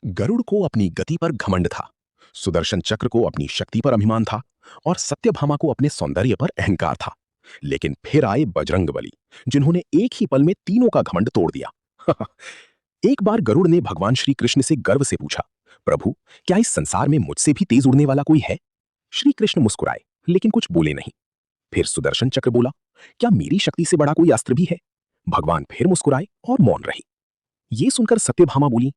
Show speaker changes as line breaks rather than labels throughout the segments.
गरुड़ को अपनी गति पर घमंड था, सुदर्शन चक्र को अपनी शक्ति पर अभिमान था और सत्यभामा को अपने सौंदर्य पर अहंकार था। लेकिन फिर आए बजरंगबली, जिन्होंने एक ही पल में तीनों का घमंड तोड़ दिया। एक बार गरुड़ ने भगवान श्री कृष्ण से गर्व से पूछा, प्रभु, क्या इस संसार में मुझसे भी तेज उड़ने वाला कोई है? श्री कृष्ण मुस्कुराए, लेकिन कुछ बोले नहीं। फिर सुदर्शन चक्र बोला, क्या मेरी शक्ति से बड़ा कोई अस्त्र भी है? भगवान फिर मुस्कुराए और मौन रहे। ये सुनकर सत्यभामा बोली,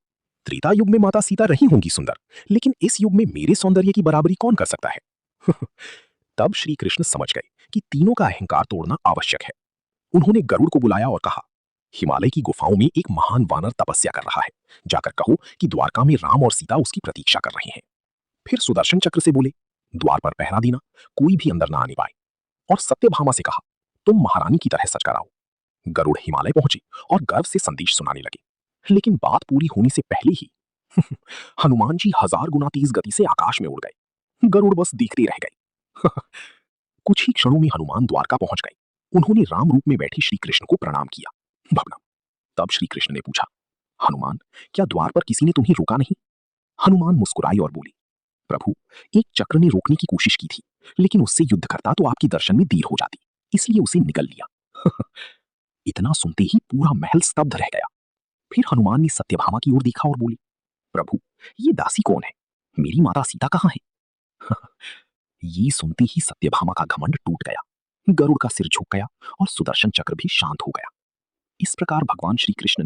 त्रेता युग में माता सीता रही होंगी सुंदर, लेकिन इस युग में मेरे सौंदर्य की बराबरी कौन कर सकता है? तब श्री कृष्ण समझ गए कि तीनों का अहंकार तोड़ना आवश्यक है। उन्होंने गरुड़ को बुलाया और कहा, हिमालय की गुफाओं में एक महान वानर तपस्या कर रहा है, जाकर कहो कि द्वारका में राम और सीता उसकी प्रतीक्षा कर रहे हैं। फिर सुदर्शन चक्र से बोले, द्वार पर पहरा देना, कोई भी अंदर ना आने पाए। और सत्यभामा से कहा, तुम महारानी की तरह सच कर आओ। गरुड़ हिमालय पहुंचे और गर्व से संदेश सुनाने लगे। लेकिन बात पूरी होने से पहले ही हनुमान जी 1000 गुना तेज गति से आकाश में उड़ गए। गरुड़ बस देखते रह गए। कुछ ही क्षणों में हनुमान द्वारका पहुंच गए। उन्होंने राम रूप में बैठे श्री कृष्ण को प्रणाम किया। भगवान। तब श्री कृष्ण ने पूछा, हनुमान, क्या द्वार पर किसी ने तुम्हें रोका नहीं? हनुमान मुस्कुराए और बोले, प्रभु, एक चक्र ने रोकने की कोशिश की थी, लेकिन उससे युद्ध करता तो आपकी दर्शन में देर हो जाती, इसलिए उसे निगल लिया। इतना सुनते ही पूरा महल स्तब्ध रह गया। फिर हनुमान ने सत्यभामा की ओर देखा और बोले, प्रभु, ये दासी कौन है? मेरी माता सीता कहाँ है? ये सुनते ही सत्यभामा का घमंड टूट गया, गरुड़ का सिर झुक गया और सुदर्शन चक्र भी शांत हो गया। इस प्रकार भगवान श्री कृष्ण ने